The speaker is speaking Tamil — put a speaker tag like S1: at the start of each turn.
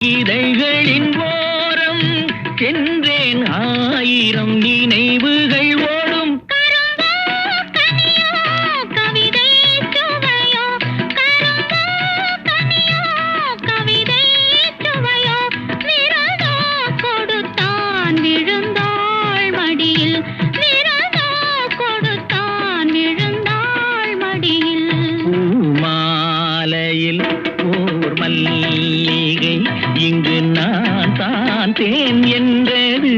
S1: இதழ்களின் ஓரம் சென்றேன் ஆயிரம் நினைவுகள் ஓடும் பூமாலையில் ஓர் மல்லிகை இங்கு நான் தான் தேன் என்றது